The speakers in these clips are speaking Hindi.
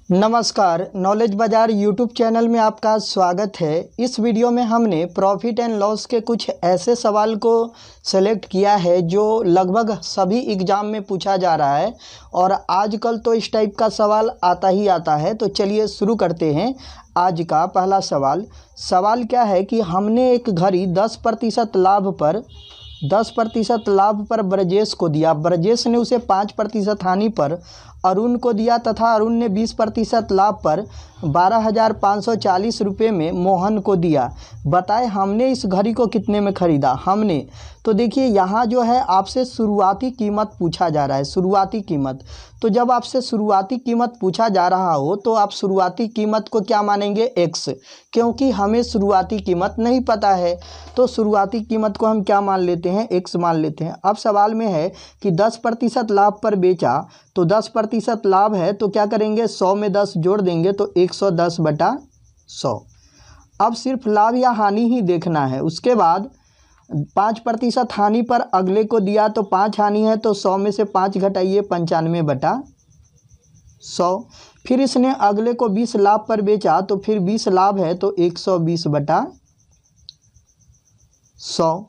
नमस्कार, नॉलेज बाज़ार यूट्यूब चैनल में आपका स्वागत है। इस वीडियो में हमने प्रॉफिट एंड लॉस के कुछ ऐसे सवाल को सेलेक्ट किया है जो लगभग सभी एग्ज़ाम में पूछा जा रहा है और आजकल तो इस टाइप का सवाल आता ही आता है। तो चलिए शुरू करते हैं। आज का पहला सवाल क्या है कि हमने एक घड़ी 10% लाभ पर ब्रजेश को दिया। ब्रजेश ने उसे 5% हानि पर अरुण को दिया तथा अरुण ने 20% लाभ पर 12,540 रुपये में मोहन को दिया। बताएं हमने इस घड़ी को कितने में ख़रीदा। हमने तो देखिए यहाँ जो है आपसे शुरुआती कीमत पूछा जा रहा है। शुरुआती कीमत, तो जब आपसे शुरुआती कीमत पूछा जा रहा हो तो आप शुरुआती कीमत को क्या मानेंगे, एक्स, क्योंकि हमें शुरुआती कीमत नहीं पता है। तो शुरुआती कीमत को हम क्या मान लेते हैं, एक्स मान लेते हैं। अब सवाल में है कि 10% लाभ पर बेचा, तो 10% लाभ है तो क्या करेंगे, 100 में 10 जोड़ देंगे तो 110/100। अब सिर्फ लाभ या हानि ही देखना है। उसके बाद 5% हानि पर अगले को दिया तो 5 हानि है तो 100 में से 5 घटाइए 95/100। फिर इसने अगले को 20 लाभ पर बेचा तो फिर 20 लाभ है तो 120/100।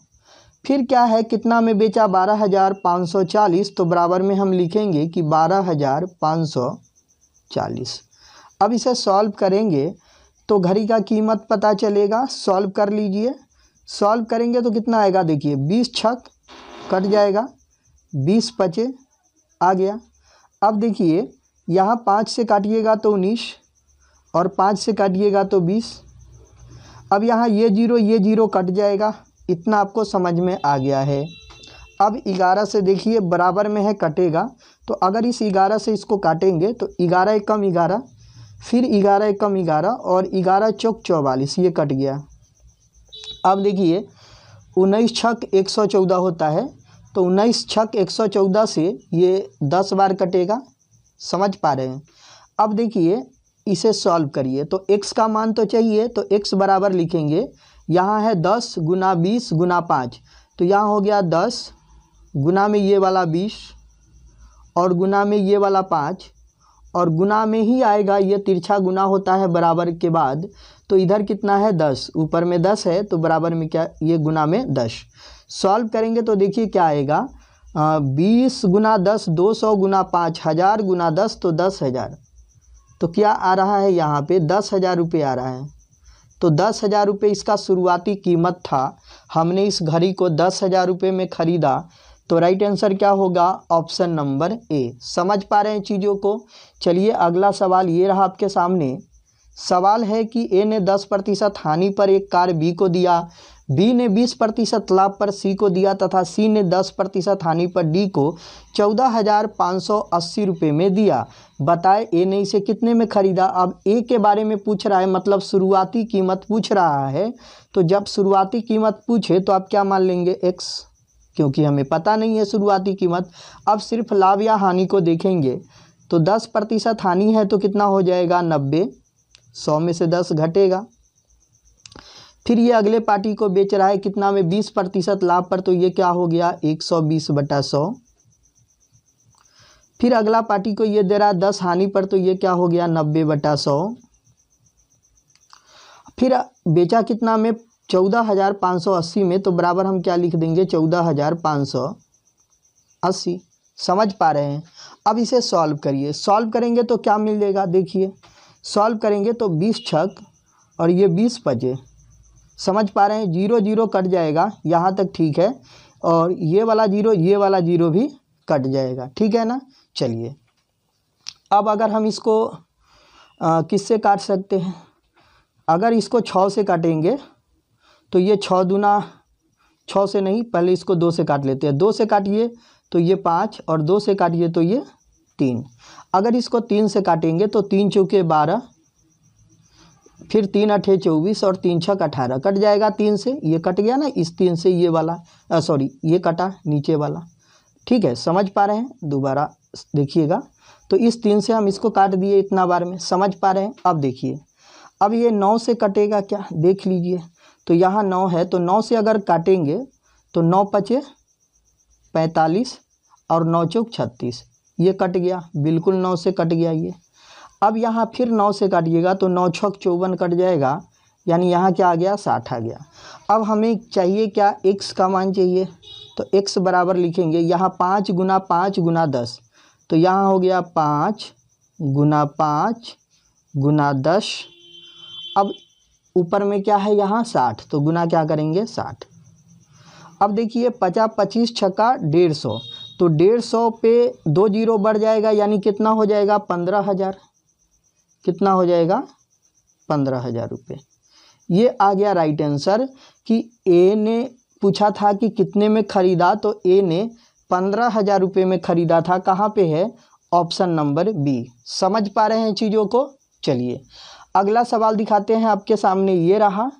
फिर क्या है, कितना में बेचा, 12,540, तो बराबर में हम लिखेंगे कि 12,540। अब इसे सॉल्व करेंगे तो घड़ी का कीमत पता चलेगा। सॉल्व कर लीजिए। सॉल्व करेंगे तो कितना आएगा, देखिए 20 छक कट जाएगा, 20 पचे आ गया। अब देखिए यहाँ 5 से काटिएगा तो 19 और 5 से काटिएगा तो 20। अब यहाँ ये जीरो कट जाएगा। इतना आपको समझ में आ गया है। अब 11 से देखिए बराबर में है, कटेगा, तो अगर इस 11 से इसको काटेंगे तो 11 एकम 11, फिर 11 एकम 11 और 11 चौक 44, ये कट गया। अब देखिए 19 छक 114 होता है, तो 19 छक 114 से ये 10 बार कटेगा। समझ पा रहे हैं। अब देखिए इसे सॉल्व करिए तो x का मान तो चाहिए, तो x बराबर लिखेंगे, यहाँ है 10 गुना 20 गुना 5, तो यहाँ हो गया 10 गुना में ये वाला 20 और गुना में ये वाला 5 और गुना में ही आएगा, ये तिरछा गुना होता है बराबर के बाद, तो इधर कितना है 10, ऊपर में 10 है तो बराबर में क्या, ये गुना में 10। सॉल्व करेंगे तो देखिए क्या आएगा, 20 गुना 10 200 गुना 5 1000 गुना 10 तो 10,000, तो क्या आ रहा है यहाँ पे 10,000 रुपये आ रहा है। तो 10,000 रुपये इसका शुरुआती कीमत था। हमने इस घड़ी को 10,000 रुपये में ख़रीदा। तो राइट आंसर क्या होगा, ऑप्शन नंबर ए। समझ पा रहे हैं चीज़ों को। चलिए अगला सवाल ये रहा आपके सामने। सवाल है कि ए ने 10% हानि पर एक कार बी को दिया, बी ने 20% लाभ पर सी को दिया तथा सी ने 10% हानि पर डी को 14,580 रुपये में दिया। बताए ए ने इसे कितने में ख़रीदा। अब ए के बारे में पूछ रहा है, मतलब शुरुआती कीमत पूछ रहा है। तो जब शुरुआती कीमत पूछे तो आप क्या मान लेंगे, एक्स, क्योंकि हमें पता नहीं है शुरुआती कीमत। अब सिर्फ लाभ या हानि को देखेंगे तो 10% हानि है तो कितना हो जाएगा, 90, 100 में से 10 घटेगा। फिर ये अगले पार्टी को बेच रहा है कितना में, 20% लाभ पर, तो ये क्या हो गया, 120/100। फिर अगला पार्टी को ये दे रहा है 10 हानि पर, तो ये क्या हो गया, 90/100। फिर बेचा कितना में, 14,580 में, तो बराबर हम क्या लिख देंगे, 14,580। समझ पा रहे हैं। अब इसे सॉल्व करिए। सॉल्व करेंगे तो क्या मिलेगा, देखिए सॉल्व करेंगे तो 20 छक और ये 20 पचे। समझ पा रहे हैं, 0 कट जाएगा, यहाँ तक ठीक है, और ये वाला जीरो भी कट जाएगा, ठीक है ना। चलिए अब अगर हम इसको किससे काट सकते हैं, अगर इसको 6 से काटेंगे तो ये 6 दूना 6 से नहीं, पहले इसको 2 से काट लेते हैं। 2 से काटिए तो ये 5 और 2 से काटिए तो ये 3। अगर इसको 3 से काटेंगे तो 3 चौके 12, फिर 3 अठे 24 और 3 छक 18, कट जाएगा 3 से, ये कट गया ना, इस 3 से ये वाला, ये कटा नीचे वाला, ठीक है। समझ पा रहे हैं, दोबारा देखिएगा। तो इस 3 से हम इसको काट दिए इतना बार में। समझ पा रहे हैं। अब देखिए, अब ये 9 से कटेगा क्या, देख लीजिए। तो यहाँ 9 है तो 9 से अगर काटेंगे तो 9 पचे 45 और 9 चौक 36, ये कट गया, बिल्कुल 9 से कट गया ये। अब यहाँ फिर 9 से काटिएगा तो 9 छक 54 कट जाएगा, यानी यहाँ क्या आ गया 60 आ गया। अब हमें चाहिए क्या, x का मान चाहिए, तो x बराबर लिखेंगे यहाँ 5 गुना 5 गुना 10, तो यहाँ हो गया 5 गुना 5 गुना 10। अब ऊपर में क्या है यहाँ 60, तो गुना क्या करेंगे 60। अब देखिए 50 25 छक्का 150, तो 150 पे 2 जीरो बढ़ जाएगा, यानी कितना हो जाएगा 15,000। कितना हो जाएगा 15,000 रुपये। ये आ गया राइट आंसर कि ए ने पूछा था कि कितने में ख़रीदा, तो ए ने 15,000 रुपये में ख़रीदा था। कहाँ पे है, ऑप्शन नंबर बी। समझ पा रहे हैं चीज़ों को। चलिए अगला सवाल दिखाते हैं आपके सामने। ये रहा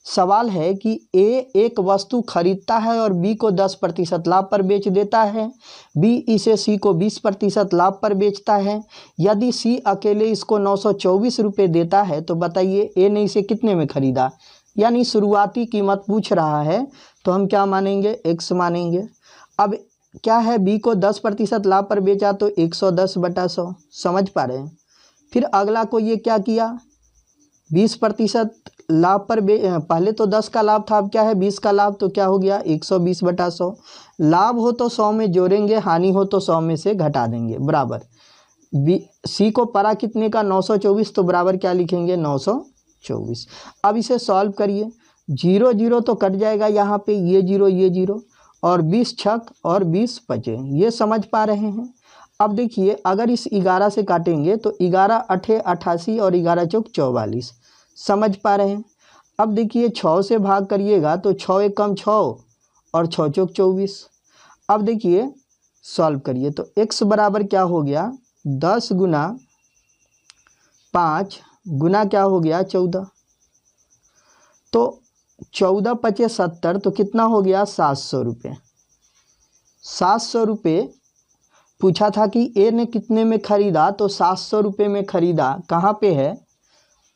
सवाल है कि ए एक वस्तु खरीदता है और बी को 10% लाभ पर बेच देता है, बी इसे सी को 20% लाभ पर बेचता है। यदि सी अकेले इसको 924 रुपये देता है तो बताइए ए ने इसे कितने में ख़रीदा। यानी शुरुआती कीमत पूछ रहा है, तो हम क्या मानेंगे, एक्स मानेंगे। अब क्या है, बी को 10% लाभ पर बेचा तो 110/100। समझ पा रहे हैं। फिर अगला को ये क्या किया, 20% लाभ पर पहले तो 10 का लाभ था, अब क्या है 20 का लाभ, तो क्या हो गया 120/100। लाभ हो तो 100 में जोड़ेंगे, हानि हो तो 100 में से घटा देंगे, बराबर। सी को पड़ा कितने का 924, तो बराबर क्या लिखेंगे 924। अब इसे सॉल्व करिए, 0 0 तो कट जाएगा यहाँ पे, ये 0 और 20 छक और 20 बचे, ये समझ पा रहे हैं। अब देखिए अगर इस 11 से काटेंगे तो 11 8 88 और 11 चौक 44। समझ पा रहे हैं। अब देखिए 6 से भाग करिएगा तो 6 एक कम 6 और 6 चौक 24। अब देखिए सॉल्व करिए तो x बराबर क्या हो गया 10 गुना 5 गुना क्या हो गया 14, तो 14 पचे 70, तो कितना हो गया 700 रुपये। 700 रुपये पूछा था कि ए ने कितने में ख़रीदा, तो 700 रुपये में ख़रीदा। कहाँ पे है,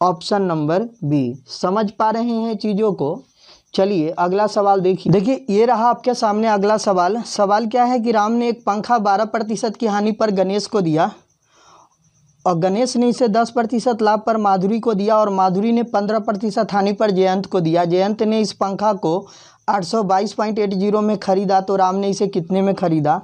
ऑप्शन नंबर बी। समझ पा रहे हैं चीज़ों को। चलिए अगला सवाल देखिए ये रहा आपके सामने अगला सवाल। सवाल क्या है कि राम ने एक पंखा 12% की हानि पर गणेश को दिया और गणेश ने इसे 10% लाभ पर माधुरी को दिया और माधुरी ने 15% हानि पर जयंत को दिया। जयंत ने इस पंखा को 822.80 में ख़रीदा, तो राम ने इसे कितने में ख़रीदा।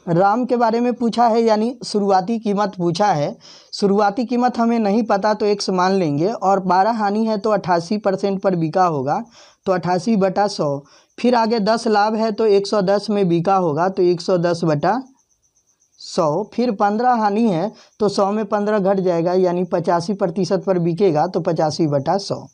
राम के बारे में पूछा है, यानी शुरुआती कीमत पूछा है। शुरुआती कीमत हमें नहीं पता तो x मान लेंगे, और 12 हानि है तो 88% पर बिका होगा, तो 88/100। फिर आगे 10 लाभ है तो 110 में बिका होगा, तो 110/100। फिर 15 हानि है तो 100 में 15 घट जाएगा, यानी 85% पर बिकेगा, तो 85/100।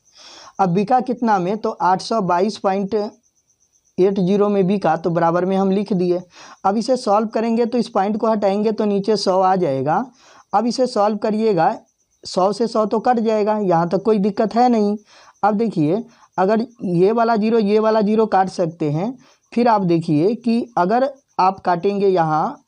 अब बिका कितना में, तो 822.80 में बिका, तो बराबर में हम लिख दिए। अब इसे सॉल्व करेंगे तो इस पॉइंट को हटाएंगे तो नीचे 100 आ जाएगा। अब इसे सॉल्व करिएगा, 100 से 100 तो कट जाएगा, यहाँ तक कोई दिक्कत है नहीं। अब देखिए अगर ये वाला 0 ये वाला 0 काट सकते हैं। फिर आप देखिए कि अगर आप काटेंगे यहाँ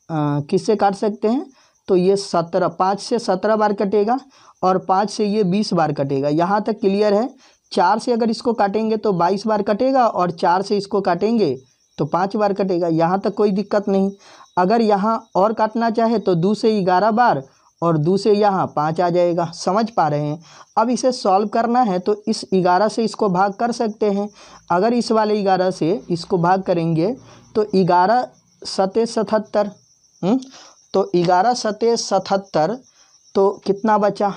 किससे काट सकते हैं, तो ये 17 5 से 17 बार कटेगा और 5 से ये 20 बार कटेगा। यहाँ तक क्लियर है। 4 से अगर इसको काटेंगे तो 22 बार कटेगा और 4 से इसको काटेंगे तो 5 बार कटेगा। यहाँ तक कोई दिक्कत नहीं। अगर यहाँ और काटना चाहे तो 2 से 11 बार और 2 से यहाँ 5 आ जाएगा। समझ पा रहे हैं। अब इसे सॉल्व करना है तो इस 11 से इसको भाग कर सकते हैं। अगर इस वाले 11 से इसको भाग करेंगे तो 11 सते 77, तो 11 सते 77, तो कितना बचा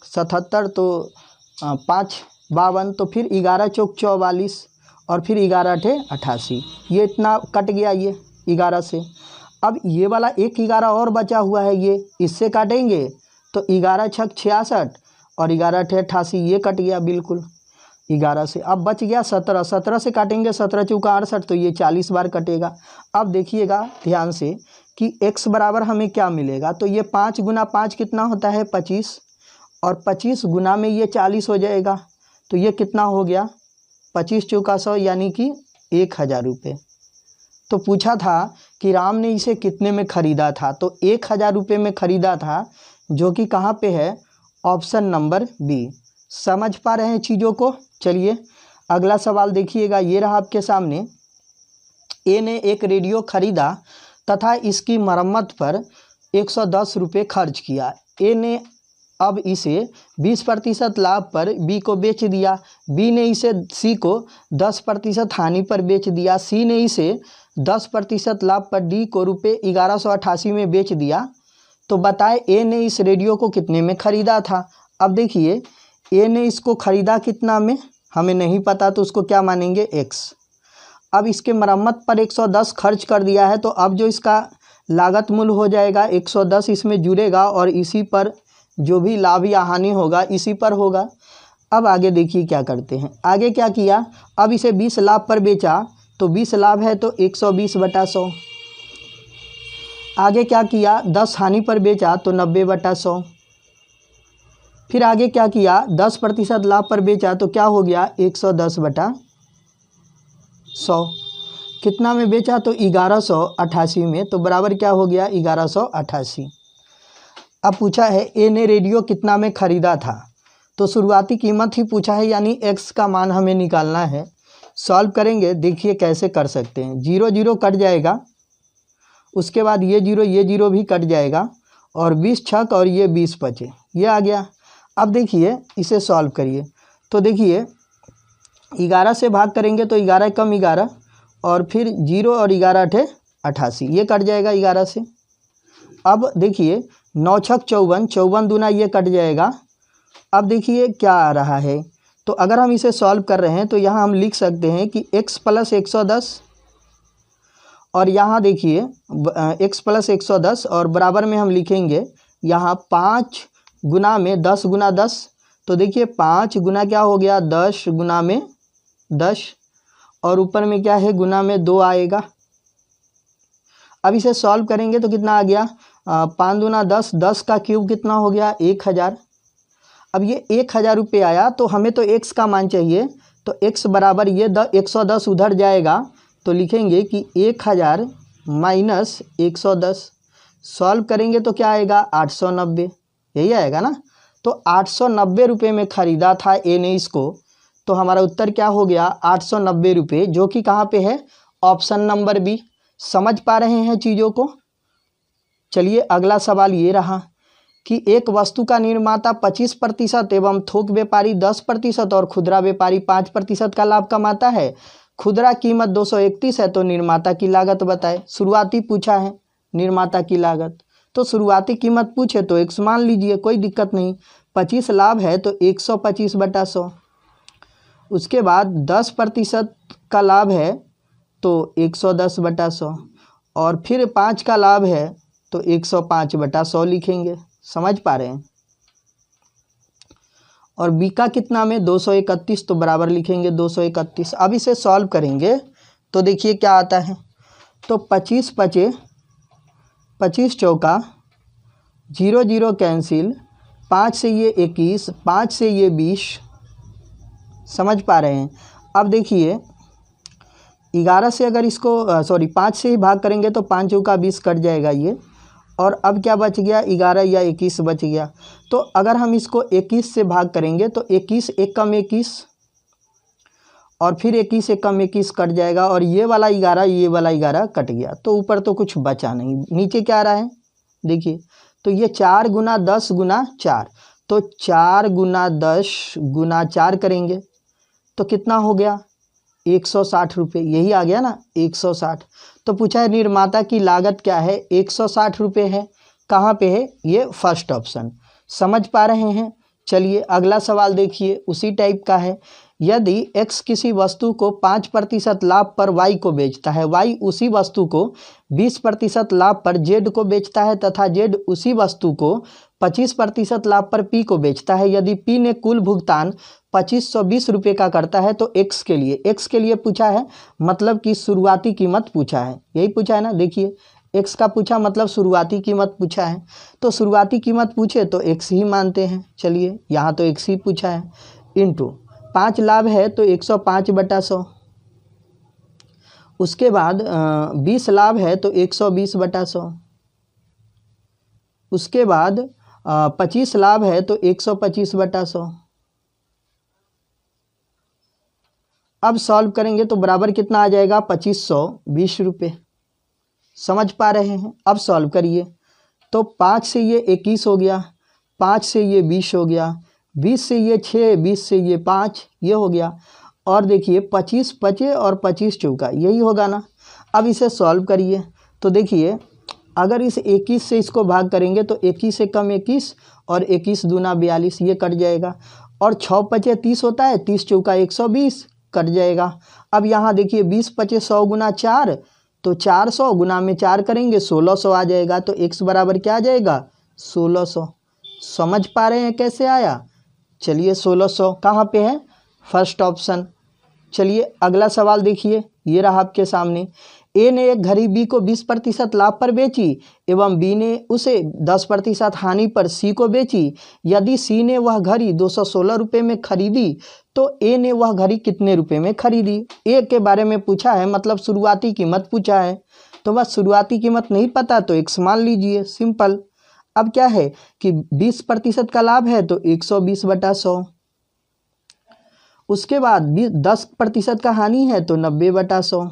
77, तो 5 52, तो फिर 11 चौक 44 और फिर 11 अठे 88। ये इतना कट गया ये 11 से। अब ये वाला एक 11 और बचा हुआ है, ये इससे काटेंगे तो 11 छक 66 और 11 अठे 88, ये कट गया बिल्कुल 11 से। अब बच गया 17, 17 से काटेंगे 17 चौका 68, तो ये 40 बार कटेगा। अब देखिएगा ध्यान से कि x बराबर हमें क्या मिलेगा, तो ये 5 गुना 5 कितना होता है 25, और 25 गुना में ये 40 हो जाएगा, तो ये कितना हो गया 25 चौका 100, यानी कि 1000 रुपये। तो पूछा था कि राम ने इसे कितने में ख़रीदा था, तो 1000 रुपये में ख़रीदा था, जो कि कहाँ पे है, ऑप्शन नंबर बी। समझ पा रहे हैं चीज़ों को। चलिए अगला सवाल देखिएगा। ये रहा आपके सामने। ए ने एक रेडियो खरीदा तथा इसकी मरम्मत पर 110 रुपये खर्च किया। ए ने अब इसे 20% लाभ पर बी को बेच दिया, बी ने इसे सी को 10% हानि पर बेच दिया, सी ने इसे 10% लाभ पर डी को रुपये 1188 में बेच दिया। तो बताए ए ने इस रेडियो को कितने में ख़रीदा था। अब देखिए ए ने इसको ख़रीदा कितना में, हमें नहीं पता, तो उसको क्या मानेंगे एक्स। अब इसके मरम्मत पर 110 खर्च कर दिया है, तो अब जो इसका लागत मूल्य हो जाएगा 110 इसमें जुड़ेगा और इसी पर जो भी लाभ या हानि होगा इसी पर होगा। अब आगे देखिए क्या करते हैं। आगे क्या किया, अब इसे 20 लाभ पर बेचा, तो 20 लाभ है तो 120/100। आगे क्या किया, 10 हानि पर बेचा तो 90/100। फिर आगे क्या किया, 10% लाभ पर बेचा तो क्या हो गया 110/100। कितना में बेचा तो 1188 में, तो बराबर क्या हो गया 1188। अब पूछा है ए ने रेडियो कितना में ख़रीदा था, तो शुरुआती कीमत ही पूछा है, यानी एक्स का मान हमें निकालना है। सॉल्व करेंगे, देखिए कैसे कर सकते हैं। 0 0 कट जाएगा, उसके बाद ये 0 भी कट जाएगा और 20 छक और ये 20 बचे, ये आ गया। अब देखिए इसे सॉल्व करिए, तो देखिए 11 से भाग करेंगे तो 11 कम 11 और फिर 0 और 11 8 88, ये कट जाएगा 11 से। अब देखिए 9 छक 54, 54 दूना ये कट जाएगा। अब देखिए क्या आ रहा है, तो अगर हम इसे सॉल्व कर रहे हैं तो यहाँ हम लिख सकते हैं कि x + 110 और यहाँ देखिए x + 110 और बराबर में हम लिखेंगे यहाँ 5 गुना में 10 गुना 10, तो देखिए 5 गुना क्या हो गया 10 गुना में 10 और ऊपर में क्या है गुना में 2 आएगा। अब इसे सॉल्व करेंगे तो कितना आ गया 5 दूना 10, 10 का क्यूब कितना हो गया 1000। अब ये 1000 रुपये आया, तो हमें तो x का मान चाहिए, तो x बराबर ये 110 उधर जाएगा, तो लिखेंगे कि 1000 माइनस 110। सॉल्व करेंगे तो क्या आएगा 890, यही आएगा ना। तो 890 रुपये में ख़रीदा था ए ने इसको, तो हमारा उत्तर क्या हो गया 890 रुपये, जो कि कहाँ पे है ऑप्शन नंबर बी। समझ पा रहे हैं चीज़ों को। चलिए अगला सवाल ये रहा कि एक वस्तु का निर्माता 25% एवं थोक व्यापारी 10% और खुदरा व्यापारी 5% का लाभ कमाता है। खुदरा कीमत 231 है, तो निर्माता की लागत बताए। शुरुआती पूछा है निर्माता की लागत, तो शुरुआती कीमत पूछे तो x मान लीजिए, कोई दिक्कत नहीं। 25 लाभ है तो 125/100। उसके बाद 10% का लाभ है तो 110/100 और फिर 5 का लाभ है तो 105/100 लिखेंगे। समझ पा रहे हैं। और बी का कितना में 231, तो बराबर लिखेंगे 231। अब इसे सॉल्व करेंगे तो देखिए क्या आता है, तो 25 पचे 25 चौका 0 0 कैंसिल, 5 से ये 21, 5 से ये 20। समझ पा रहे हैं। अब देखिए 11 से अगर इसको 5 से ही भाग करेंगे तो 5 चौका 20 कट जाएगा ये, और अब क्या बच गया 11 या 21 बच गया। तो अगर हम इसको 21 से भाग करेंगे तो 21 1 कम 21 और फिर 21 1 कम 21 कट जाएगा, और ये वाला 11 ये वाला 11 कट गया, तो ऊपर तो कुछ बचा नहीं। नीचे क्या आ रहा है देखिए, तो ये 4 गुना 10 गुना 4, तो 4 गुना 10 गुना 4 करेंगे तो कितना हो गया 160 रुपये, यही आ गया ना 160। तो पूछा है निर्माता की लागत क्या है, 160 रुपये है। कहाँ पे है, ये फर्स्ट ऑप्शन। समझ पा रहे हैं। चलिए अगला सवाल देखिए, उसी टाइप का है। यदि x किसी वस्तु को 5% लाभ पर y को बेचता है, y उसी वस्तु को 20% लाभ पर z को बेचता है तथा z उसी वस्तु को 25% लाभ पर p को बेचता है। यदि p ने कुल भुगतान 2520 रुपये का करता है, तो x के लिए पूछा है, मतलब कि शुरुआती कीमत पूछा है। यही पूछा है ना, देखिए x का पूछा मतलब शुरुआती कीमत पूछा है, तो शुरुआती कीमत पूछे तो x ही मानते हैं। चलिए यहाँ तो x ही पूछा है। इंटू 5 लाभ है तो 105/100। उसके बाद 20 लाभ है तो 120/100। उसके बाद 25 लाभ है तो 125/100। अब सॉल्व करेंगे तो बराबर कितना आ जाएगा 2520 रुपये। समझ पा रहे हैं। अब सॉल्व करिए तो 5 से ये 21 हो गया, 5 से ये 20 हो गया, 20 से ये 6, 20 से ये 5, ये हो गया। और देखिए 25 बचे और 25 चौका, यही होगा ना। अब इसे सॉल्व करिए तो देखिए अगर इस 21 से इसको भाग करेंगे तो 21 से कम 21 और 21 दूना 42, ये कट जाएगा। और 6 पचे 30 होता है, 30 चौका 120, कट जाएगा। अब यहाँ देखिए 20 पचे 100 गुना 4, तो 400 गुना में 4 करेंगे 1600 आ जाएगा। तो x बराबर क्या आ जाएगा? 1600। समझ पा रहे हैं कैसे आया? चलिए 1600 कहाँ पे है? First option. चलिए अगला सवाल देखिए, ये रहा आपके सामने। ए ने एक घड़ी बी को 20% लाभ पर बेची एवं बी ने उसे 10% हानि पर सी को बेची। यदि सी ने वह घड़ी 216 रुपये में खरीदी तो ए ने वह घड़ी कितने रुपए में खरीदी? ए के बारे में पूछा है, मतलब शुरुआती कीमत पूछा है। तो बस शुरुआती कीमत नहीं पता तो x मान लीजिए, सिंपल। अब क्या है कि 20% का लाभ है तो 120/100। उसके बाद 10% का हानि है तो 90/100।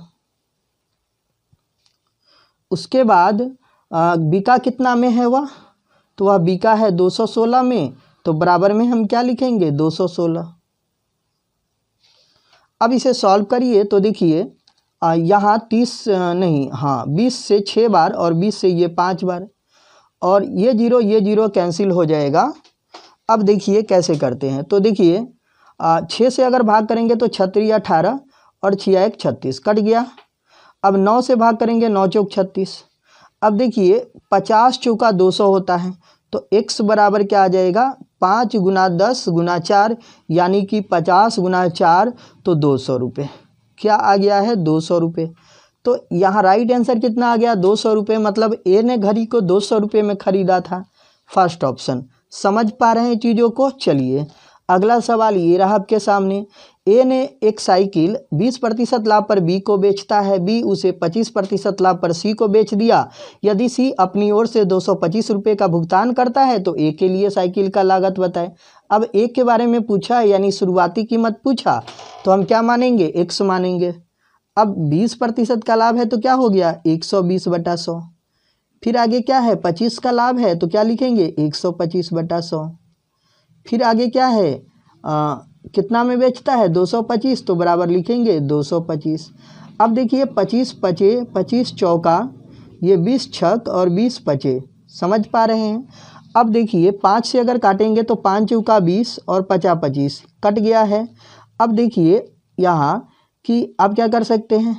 उसके बाद बिका कितना में है वह? तो वह बिका है 216 में, तो बराबर में हम क्या लिखेंगे? 216। अब इसे सॉल्व करिए तो देखिए यहाँ 20 से 6 बार और 20 से ये 5 बार, और ये जीरो कैंसिल हो जाएगा। अब देखिए कैसे करते हैं, तो देखिए 6 से अगर भाग करेंगे तो 6 18 और 6 1 36, कट गया। अब 9 से भाग करेंगे, 9 चौक 36। अब देखिए 50 चौका 200 होता है, तो x बराबर क्या आ जाएगा? 5 गुना 10 गुना 4, यानी कि 50 गुना 4 तो 200 रुपये। क्या आ गया है? 200 रुपये। तो यहाँ राइट आंसर कितना आ गया? 200 रुपये। मतलब ए ने घड़ी को 200 रुपये में ख़रीदा था, फर्स्ट ऑप्शन। समझ पा रहे हैं चीज़ों को? चलिए अगला सवाल ये रहा आपके सामने। ए ने एक साइकिल 20% लाभ पर बी को बेचता है, बी उसे 25% लाभ पर सी को बेच दिया। यदि सी अपनी ओर से 225 रुपये का भुगतान करता है तो ए के लिए साइकिल का लागत बताए। अब ए के बारे में पूछा है, यानी शुरुआती कीमत पूछा, तो हम क्या मानेंगे? x मानेंगे। अब 20% का लाभ है तो क्या हो गया? 120/100। फिर आगे क्या है? 25 का लाभ है तो क्या लिखेंगे? 125/100। फिर आगे क्या है? कितना में बेचता है? 225, तो बराबर लिखेंगे 225। अब देखिए 25 पचे 25 चौका, ये 20 छक और 20 पचे। समझ पा रहे हैं? अब देखिए 5 से अगर काटेंगे तो 5 चौका 20 और 50 25, कट गया है। अब देखिए यहाँ कि आप क्या कर सकते हैं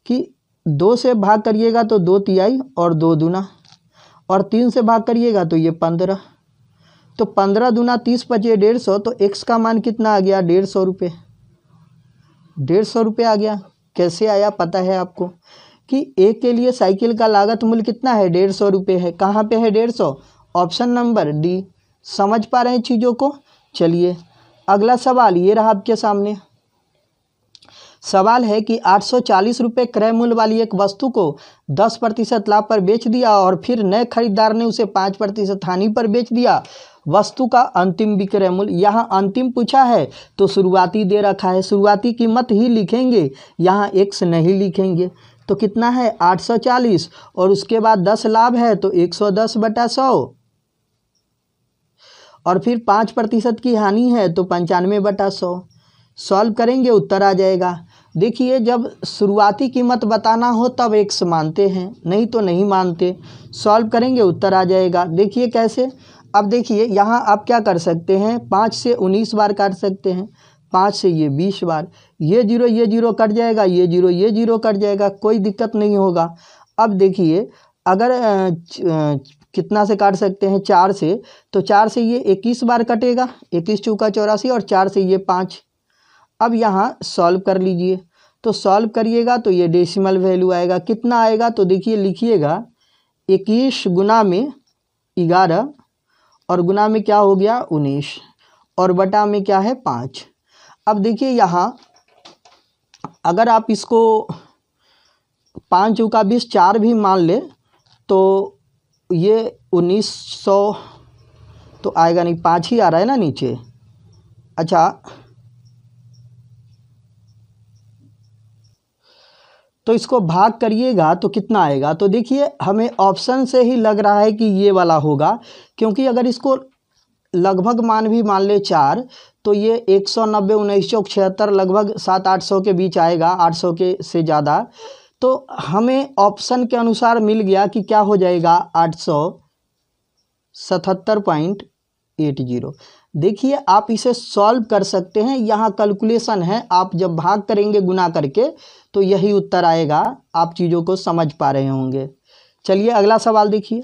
कि 2 से भाग करिएगा तो 2 तिहाई और 2 दूना, और 3 से भाग करिएगा तो ये 15, तो 15 दूना 30 पचे 150, तो x का मान कितना आ गया? 150 रुपये। 150 रुपये आ गया। कैसे आया पता है आपको कि ए के लिए साइकिल का लागत मूल्य कितना है? 150 रुपये है। कहाँ पे है 150? Option number D. समझ पा रहे हैं चीज़ों को? चलिए अगला सवाल ये रहा आपके सामने। सवाल है कि 840 रुपये क्रय मूल्य वाली एक वस्तु को 10% लाभ पर बेच दिया और फिर नए खरीदार ने उसे 5% हानि पर बेच दिया। वस्तु का अंतिम विक्रय मूल्य, यहाँ अंतिम पूछा है तो शुरुआती दे रखा है, शुरुआती कीमत ही लिखेंगे, यहाँ x नहीं लिखेंगे। तो कितना है? 840, और उसके बाद 10 लाभ है तो 110/100, और फिर 5% की हानि है तो 95/100। सॉल्व करेंगे उत्तर आ जाएगा। देखिए जब शुरुआती कीमत बताना हो तब x मानते हैं, नहीं तो नहीं मानते। सॉल्व करेंगे उत्तर आ जाएगा। देखिए कैसे? अब देखिए यहाँ आप क्या कर सकते हैं? 5 से 19 बार काट सकते हैं, 5 से ये 20 बार, ये जीरो कट जाएगा, ये जीरो कट जाएगा, कोई दिक्कत नहीं होगा। अब देखिए अगर कितना से काट सकते हैं? 4 से, तो 4 से ये 21 बार कटेगा, 21 चौका 84, और 4 से ये 5। अब यहाँ सॉल्व कर लीजिए, तो सॉल्व करिएगा तो ये डेसिमल वैल्यू आएगा। कितना आएगा? तो देखिए लिखिएगा 21 गुना में 11, और गुना में क्या हो गया? 19, और बटा में क्या है? 5। अब देखिए यहाँ अगर आप इसको 5 चौका 20 4 भी मान ले तो ये 1900 तो आएगा नहीं, 5 ही आ रहा है ना नीचे। अच्छा, तो इसको भाग करिएगा तो कितना आएगा? तो देखिए हमें ऑप्शन से ही लग रहा है कि ये वाला होगा, क्योंकि अगर इसको लगभग मान भी मान ले 4, तो ये 190 1976 लगभग 700-800 के बीच आएगा, 800 के से ज़्यादा। तो हमें ऑप्शन के अनुसार मिल गया कि क्या हो जाएगा 877.80। देखिए आप इसे सॉल्व कर सकते हैं, यहाँ कैलकुलेशन है, आप जब भाग करेंगे गुना करके तो यही उत्तर आएगा। आप चीज़ों को समझ पा रहे होंगे। चलिए अगला सवाल देखिए,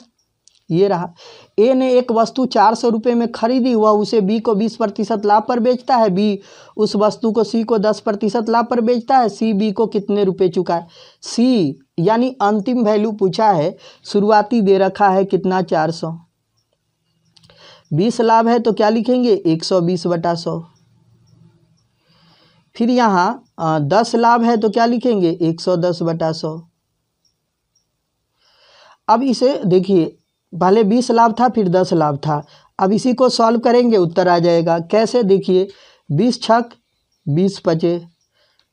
ये रहा। ए ने एक वस्तु 400 रुपये में खरीदी, वह उसे बी को 20% लाभ पर बेचता है। बी उस वस्तु को सी को 10% लाभ पर बेचता है। सी बी को कितने रुपए चुकाए? सी यानी अंतिम वैल्यू पूछा है, शुरुआती दे रखा है कितना 400। 20 लाभ है तो क्या लिखेंगे 120/100। फिर यहाँ 10 लाभ है तो क्या लिखेंगे 110/100। अब इसे देखिए, पहले 20 लाभ था फिर 10 लाभ था। अब इसी को सॉल्व करेंगे उत्तर आ जाएगा। कैसे? देखिए 20 छक 20 पचे,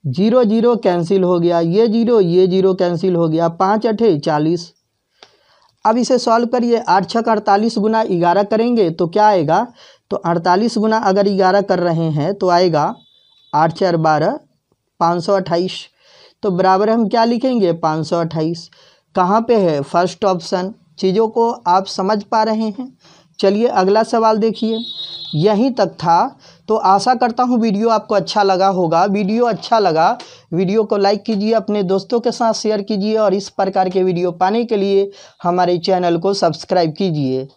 0 0 कैंसिल हो गया, ये 0 कैंसिल हो गया, 5 8 40। अब इसे सॉल्व करिए, 8 छक 48 गुना 11 करेंगे तो क्या आएगा? तो 48 गुना अगर 11 कर रहे हैं तो आएगा 8 4 12 528। तो बराबर हम क्या लिखेंगे 528। कहाँ पे है? First option. चीज़ों को आप समझ पा रहे हैं। चलिए अगला सवाल देखिए, यहीं तक था। तो आशा करता हूँ वीडियो आपको अच्छा लगा होगा। वीडियो अच्छा लगा, वीडियो को लाइक कीजिए, अपने दोस्तों के साथ शेयर कीजिए और इस प्रकार के वीडियो पाने के लिए हमारे चैनल को सब्सक्राइब कीजिए।